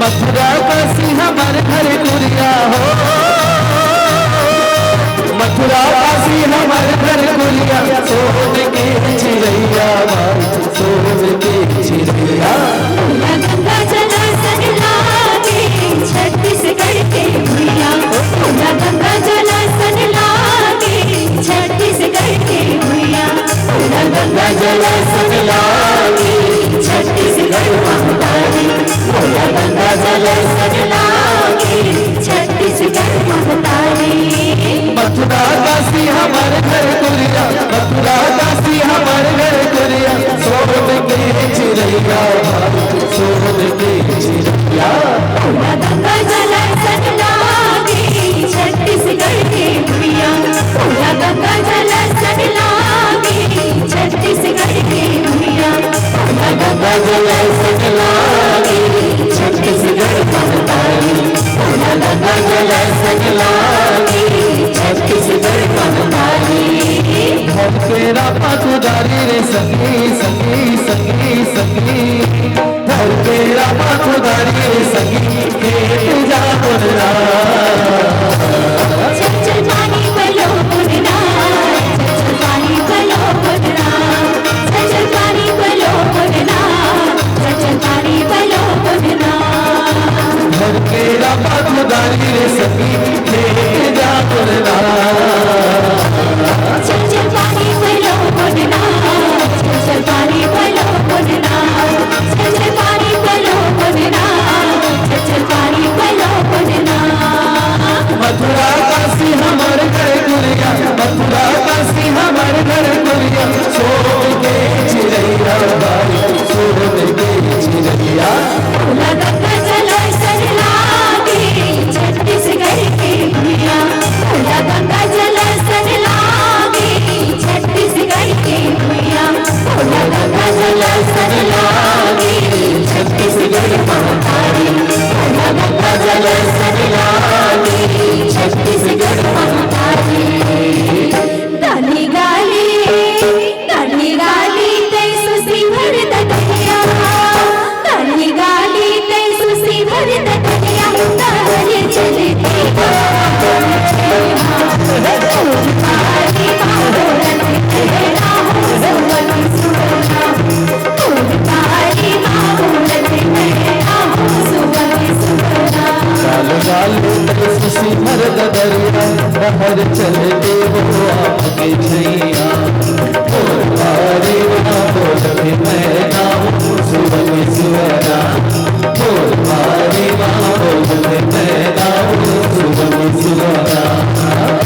मथुरा काशी हमारे घर गुरिया हो, मथुरा काशी हमारे घर गुरिया, सोने की चिड़ैया सोने की चिड़ैया। गंगा जला सनलागे छत्तीसगढ़ के भैया, गंगा जला सनलागे छत्तीसगढ़ के भैया, गंगा जला सनलागे छत्तीसगढ़ महतारी, गंगा जला सनलागे छत्तीसगढ़ महतारी। मथुरा काशी हमारे घर गुरिया, मथुरा काशी हमारे घर गुरिया, सोने की चिड़ैया सोने की चिड़ैया। गंगा जला सनलागे छत्तीसगढ़ के भैया, गंगा जला सनलागे छत्तीसगढ़ के भैया, गंगा जला सनलागे छत्तीसगढ़ महतारी, गंगा जला सनलागे छत्तीसगढ़ महतारी। घर तेरा पाखुदारी रे सखी सखी सखी सखी, घर तेरा पाखुदारी रे सखी, खेत जा बोलना चल चल पानी बलो बुनना, चल चल पानी बलो बुनना, चल चल पानी बलो बुनना, चल चल पानी बलो बुनना। घर तेरा पाखुदारी रे सखी, खेत जा बोलना चल चल पानी बलो बुनना, चल चल पानी बलो बुनना, चल चल पानी बलो बुनना, चल चल पानी बलो बुनना। मथुरा काशी हमारे घर गुरिया, मथुरा काशी हमारे घर गुरिया, सोने के चिड़ैया सोने के चिड़ैया। गंगा जला सनलागे छत्तीसगढ़ के भैया, गंगा जला सनलागे छत्तीसगढ़ के भैया, गंगा जला सनलागे छत्तीसगढ़ महतारी, गंगा जला सनलागे छत्तीसगढ़ महतारी। डाली गाली तैसु सिंहर दतिया, डाली गाली तैसु सिंहर दतिया, तारे चले सिमर दरिया बाहर चलते हो आपके छैया, बोलबारी ना बोल भी मैं ना सुबह सुवरा, बोलबारी ना बोल भी मैं ना सुबह सुवरा,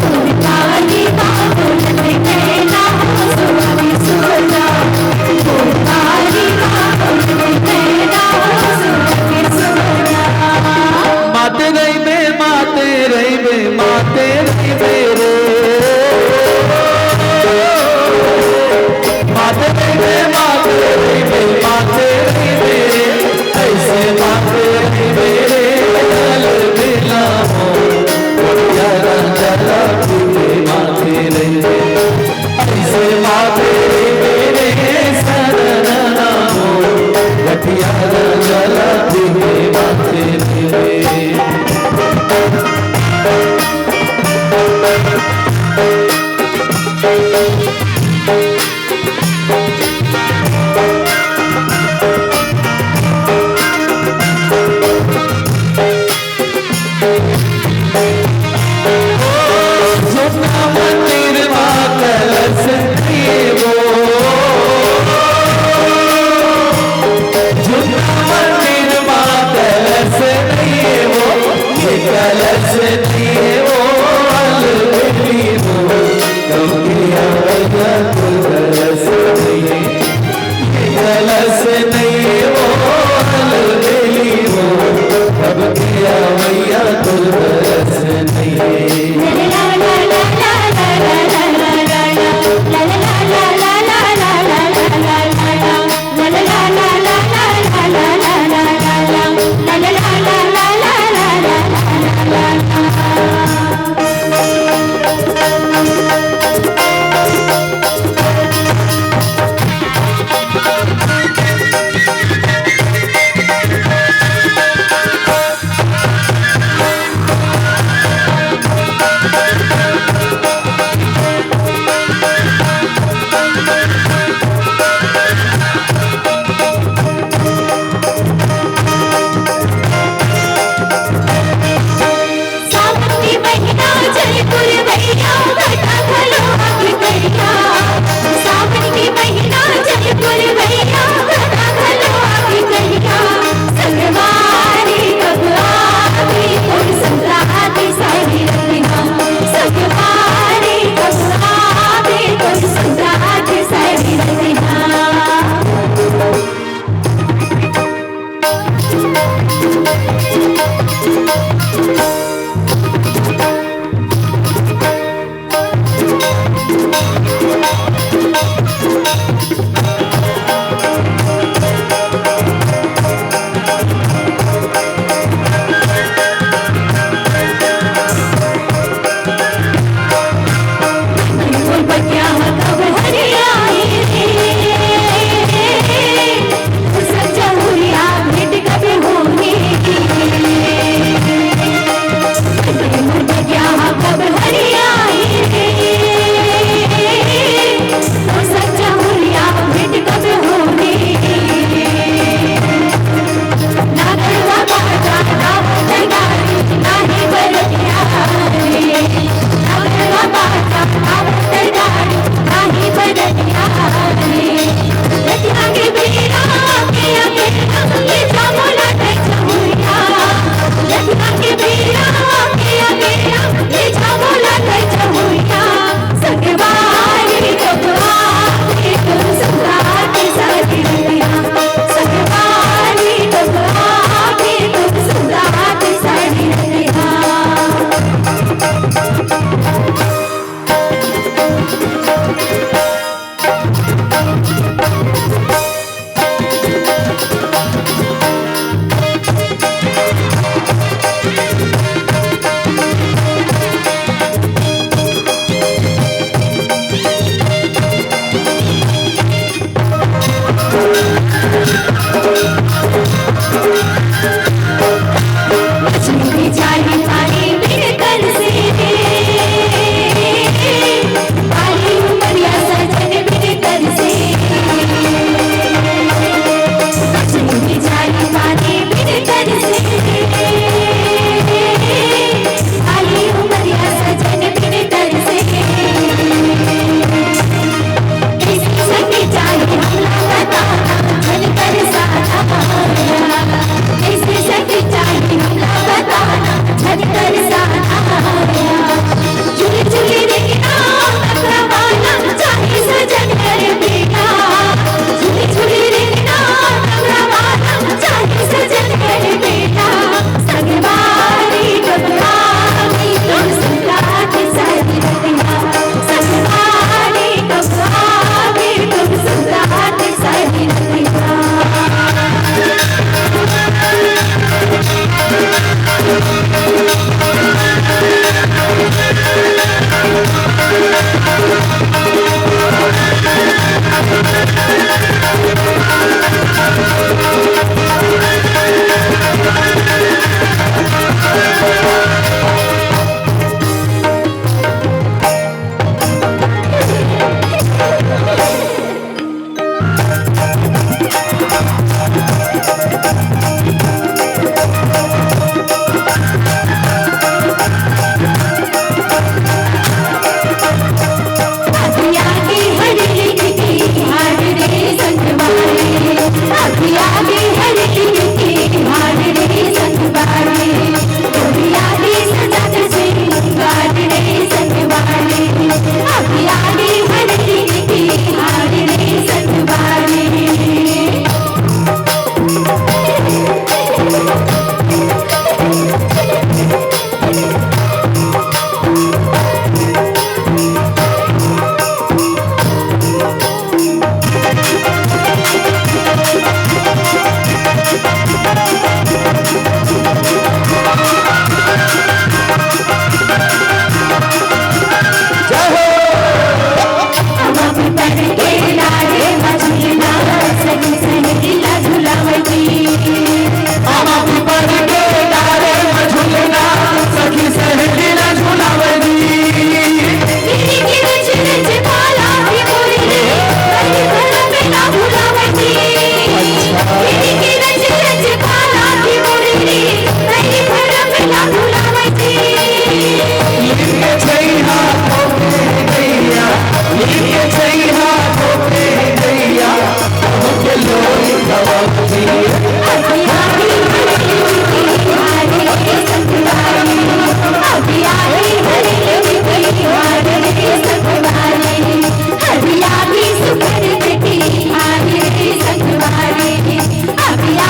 बोलबारी ना बोल भी मैं ना सुबह सुवरा, बोलबारी ना बोल भी मैं ना सुबह सुवरा। माते रही बे माते रही बे माते रही बे रे, माते रही बे माते रही बे माते रही बे रे, ऐसे माते रही बे रे, जल मिला हो जरा जरा तुझे माते रही बे, ऐसे माते रही बे रे, सरना हो गठिया जला तुझे माते रही बे। मंदिर मातल से वो झुना मंदिर मातल से वो, ये कलश दिए वो अलबेली वो, कौकिया वैया कलश दिए, ये कलश नहीं वो अलबेली वो, अब किया वैया कलश नहीं। la la la la la la la la la la la la la la la la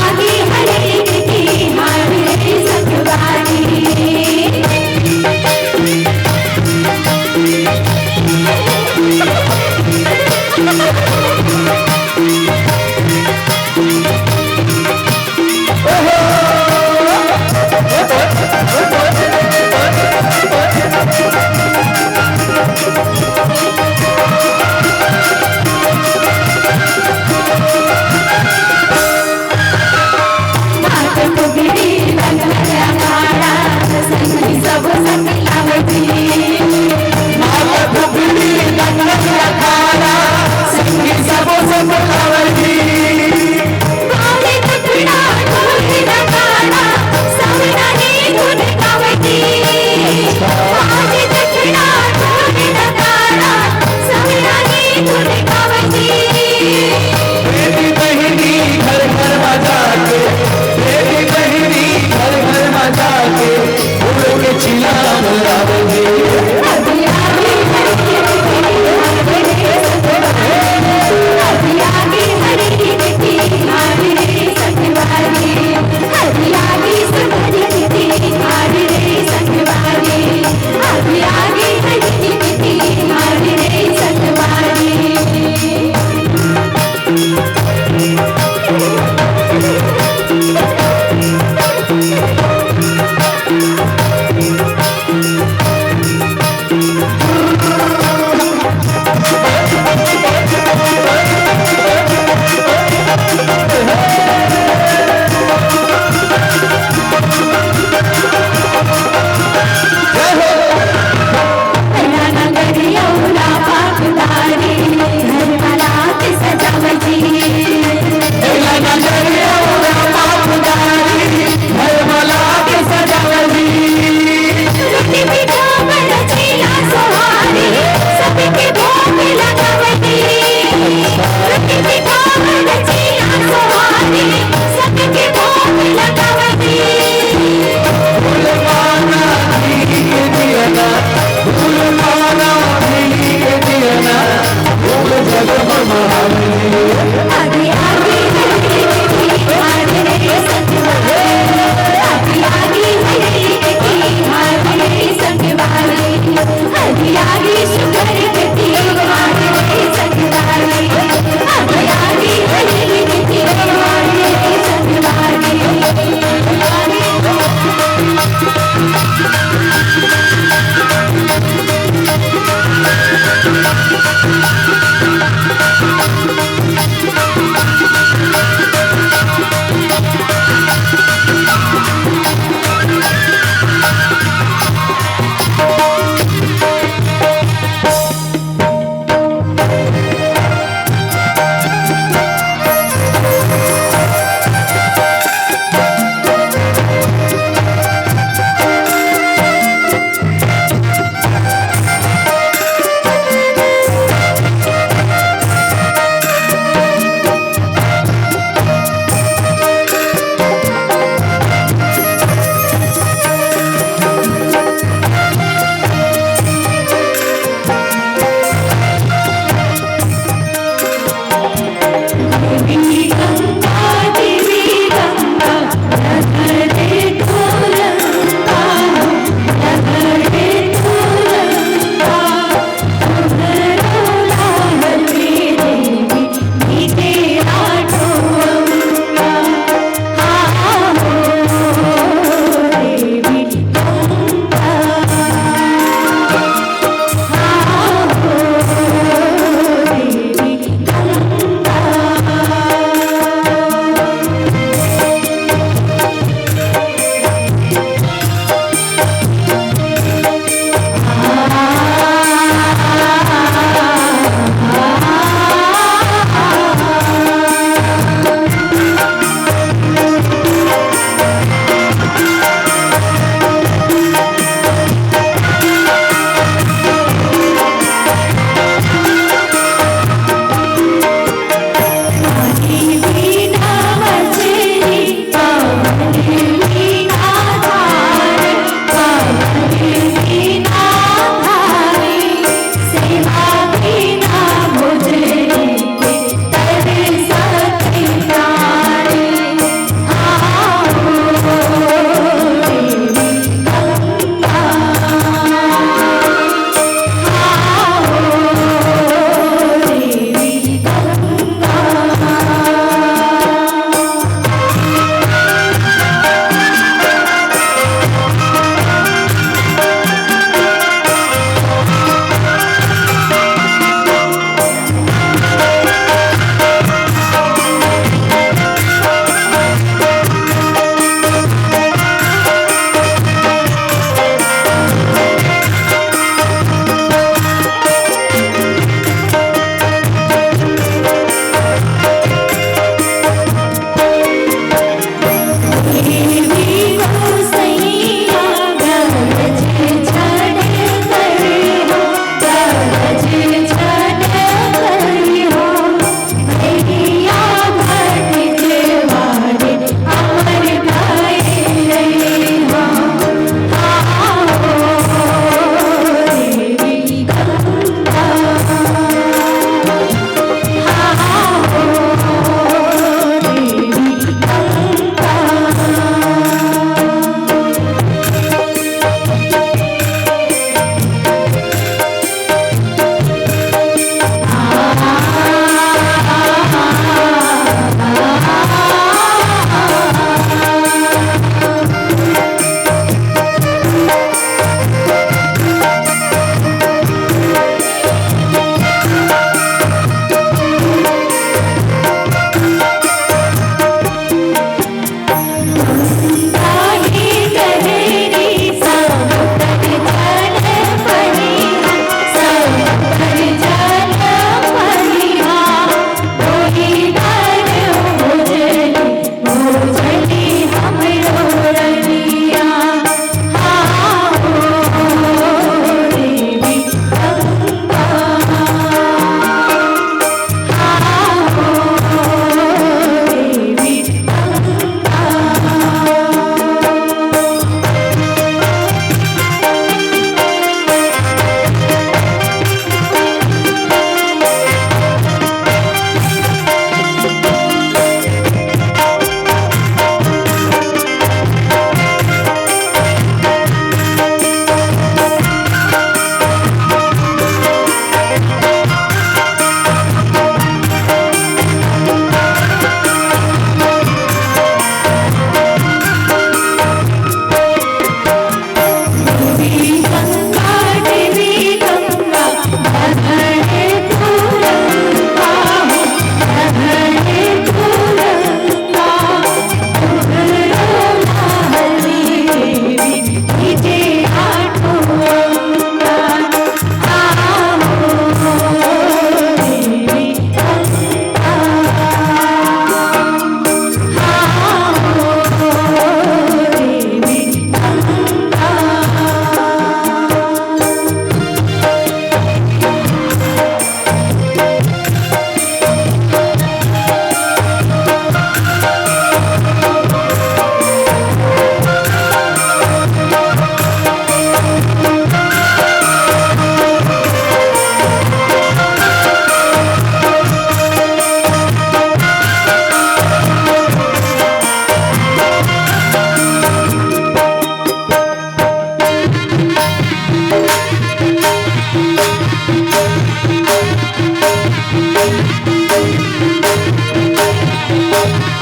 अभी Happy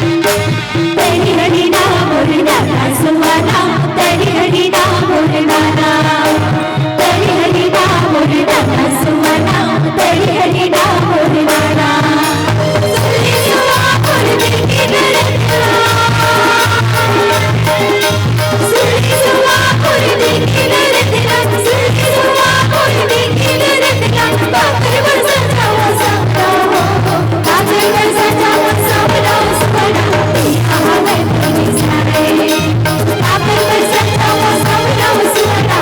तेरी हरी नाम और नाना सुहाना, तेरी हरी नाम और नाना, तेरी हरी नाम और नाना सुहाना, तेरी हरी नाम और नाना। सुनी सुहा और देखी नरकला, सुनी सुहा और देखी नरकला, सुनी सुहा और देखी नरकला। बाकर बरसा जाओ सबना हो, बाकर बरसा जाओ सबना सुहाना। आहा मैं तेरी सारे, बाकर बरसा जाओ सबना सुहाना।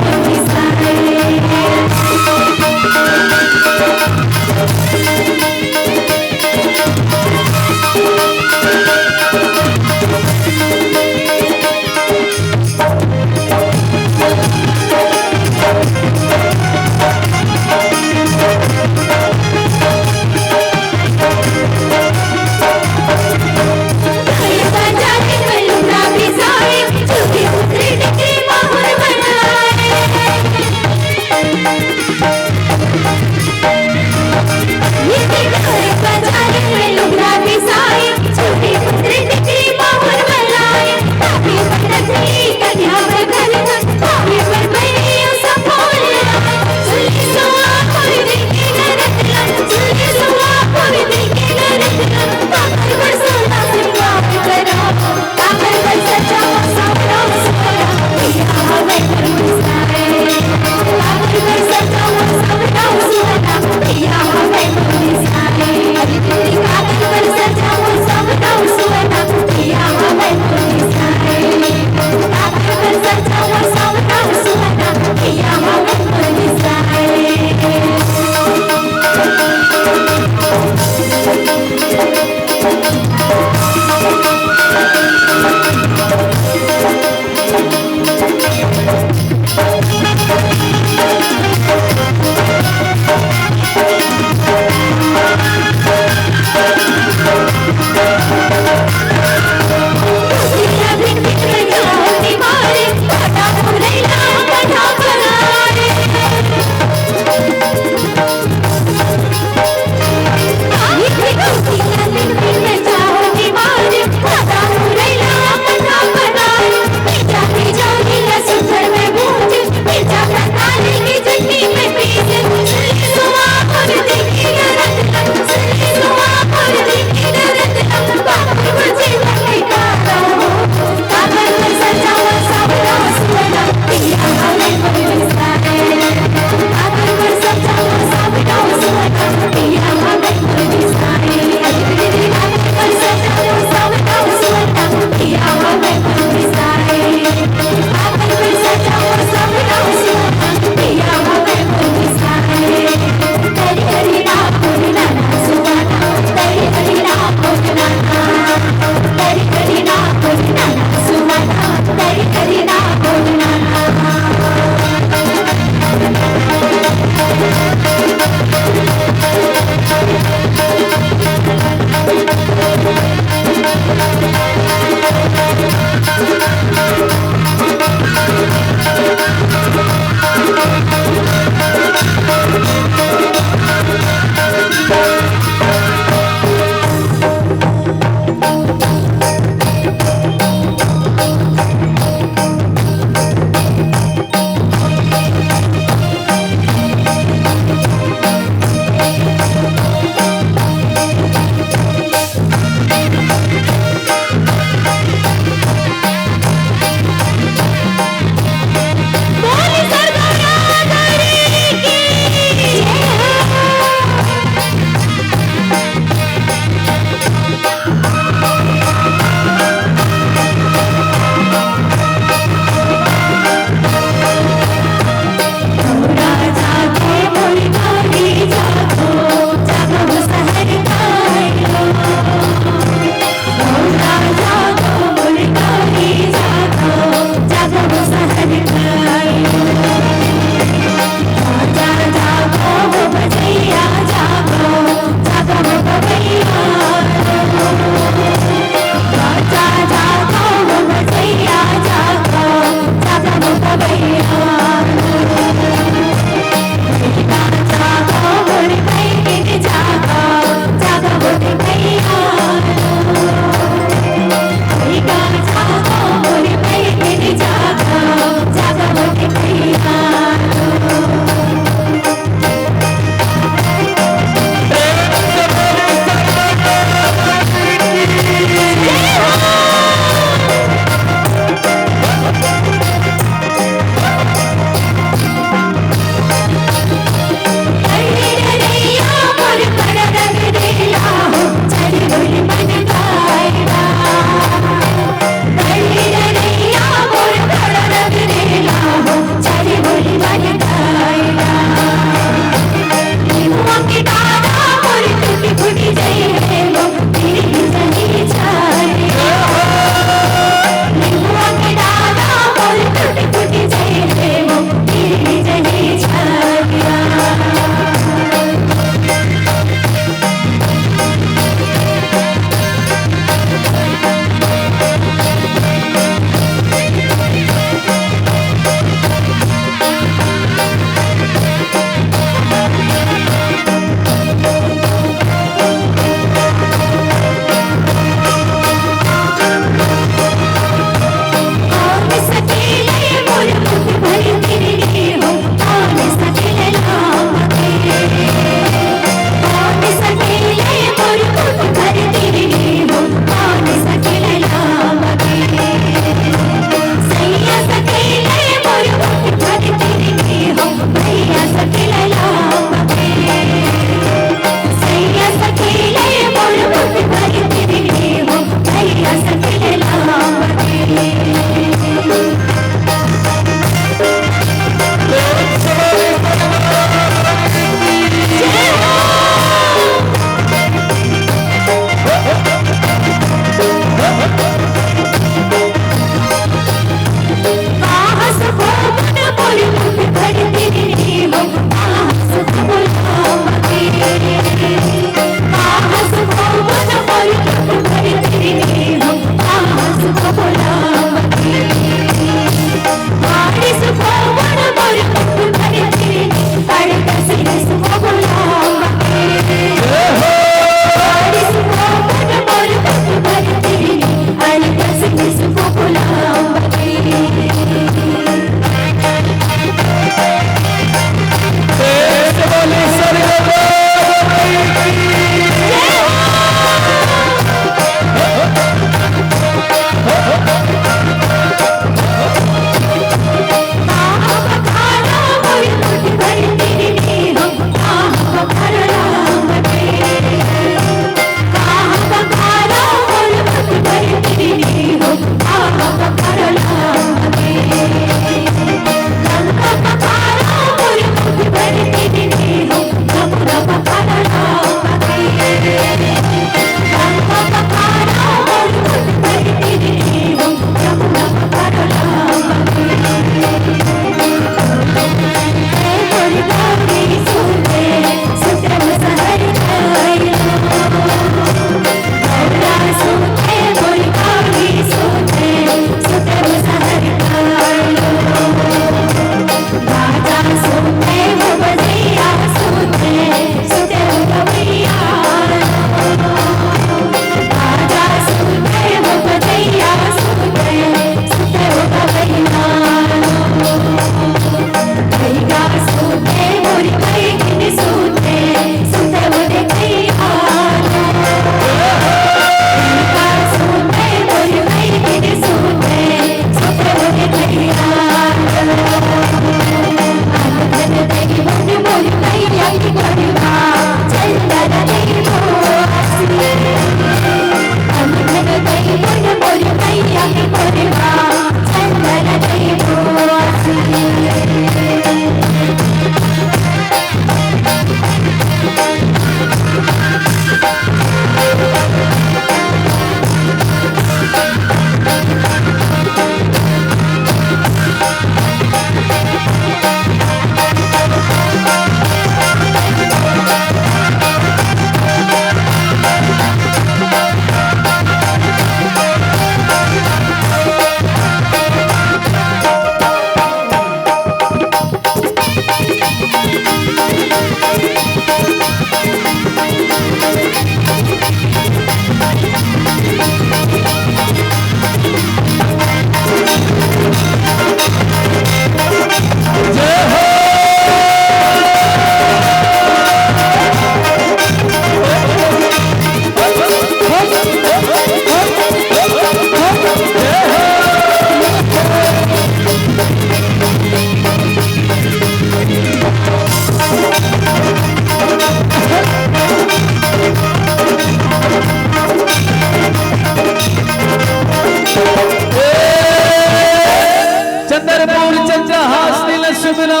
शिवना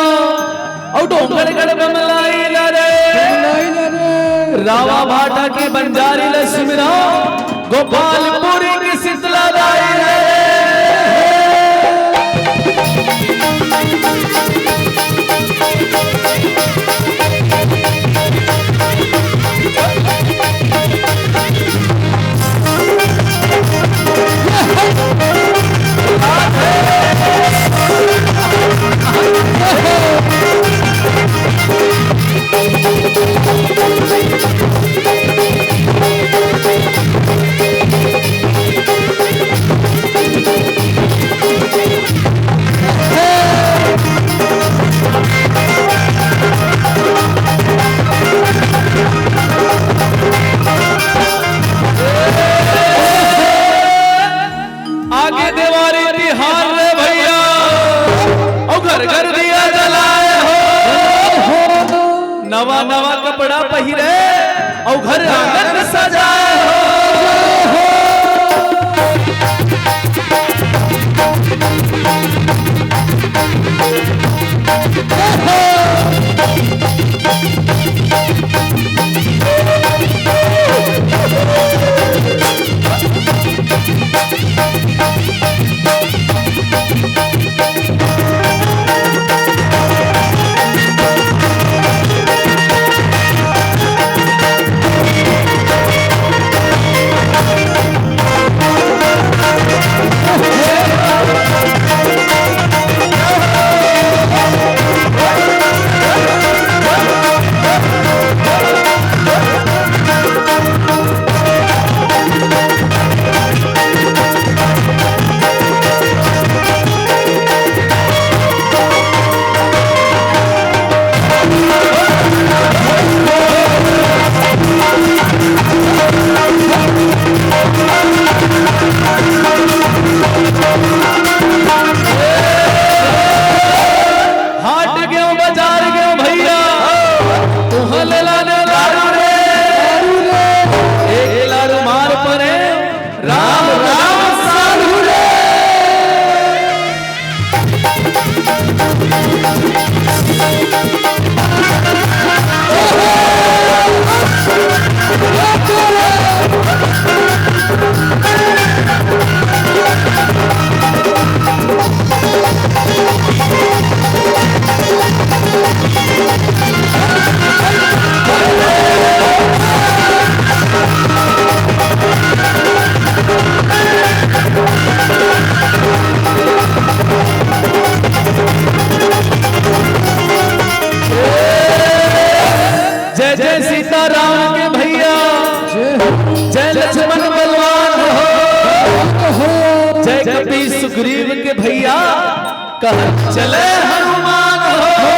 और डोंगरगढ़ बमलाई रे रावा भाटा की बंजारी लक्ष्मीना गोपालपुरी की शीतला दाई रे आगे देवारी तिहार रे भैया और घर घर दिया जलाए हो नवा नवा कपड़ा पहिरे और घर आंगन सजाए हो सुग्रीव के भैया कह चले हनुमान हो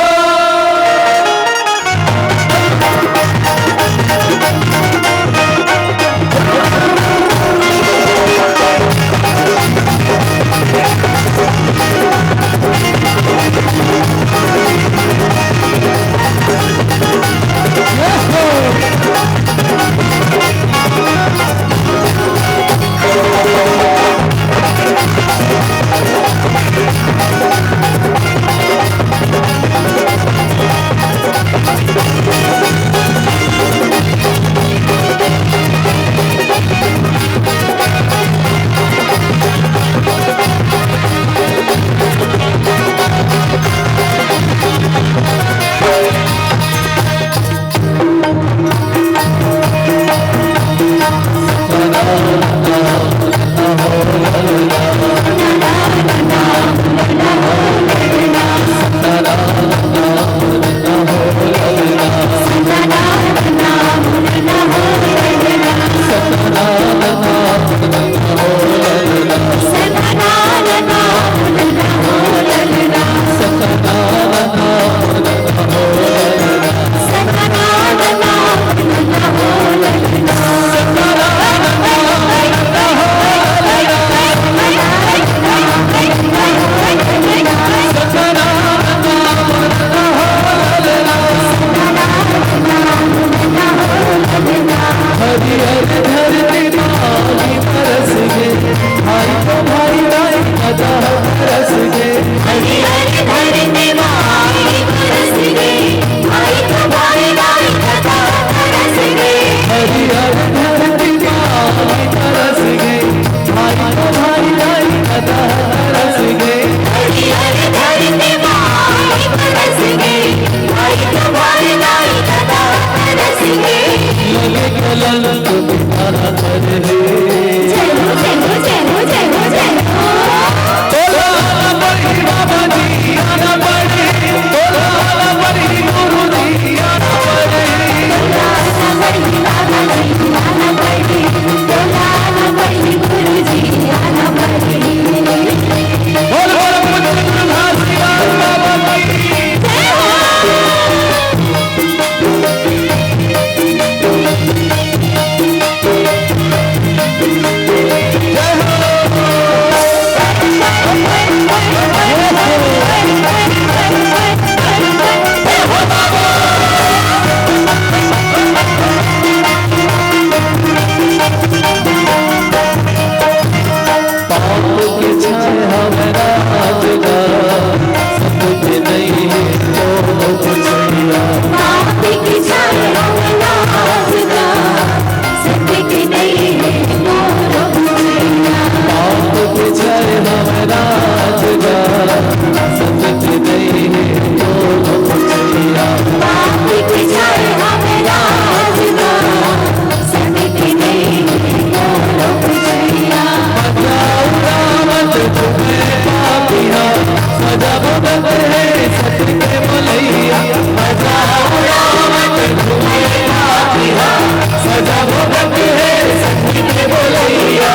मजा भगत है सत्य के बोलैया मजा उड़ावत घूमेला बिहार सजा भगत है सत्य के बोलैया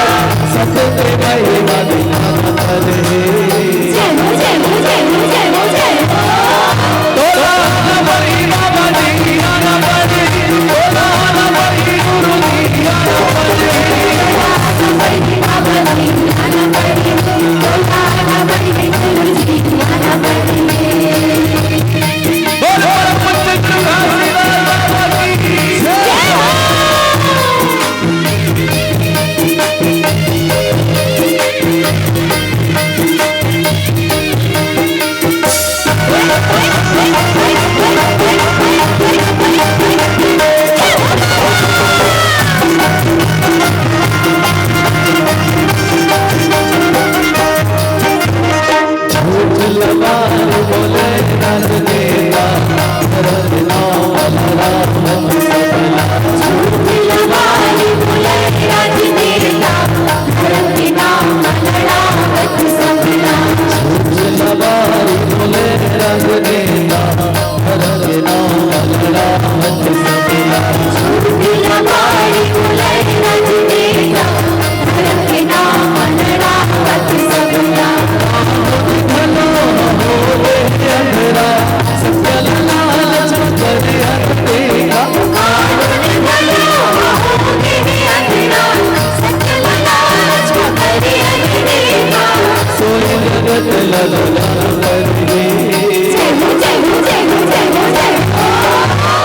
सत्य के महिमा दिखावत है जय हो जय हो जय हो जय हो जय हो तोरा नबरी बाबा जी आना बड़ी तोरा नबरी गुरु जी आना बड़ी नबरी बाबा जी आना बड़ी तोला नबरी गुरु जी आना बड़ी बोलो पंच घासीदार बाबा की जय हो झूठ लबार बोले रंग देता रंग नाम राम सबला झूठ लबारी बोले राज देता धर्म के नाम लड़ावत सबला झूठ लबार बोले रंग देता रंग नाम राम सबला झूठ लबारी बोले राज देता धर्म के नाम लड़ावत सबला भलो होवे अंधेरा सत्य लालच करे अंधेरा कानून भलो होगे अंधेरा सत्य लालच करे अंधेरा सोई जगत ललना करके जय हो जय हो जय हो जय हो जय हो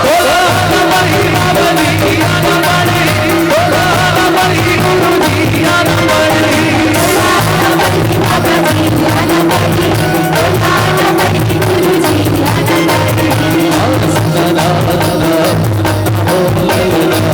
बोला नबरी बाबा जी आना बड़ी बोला नबरी गुरु जी आना बड़ी नबरी बाबा जी आना बड़ी तोला नबरी गुरु जी आना बड़ी सनना हो ललना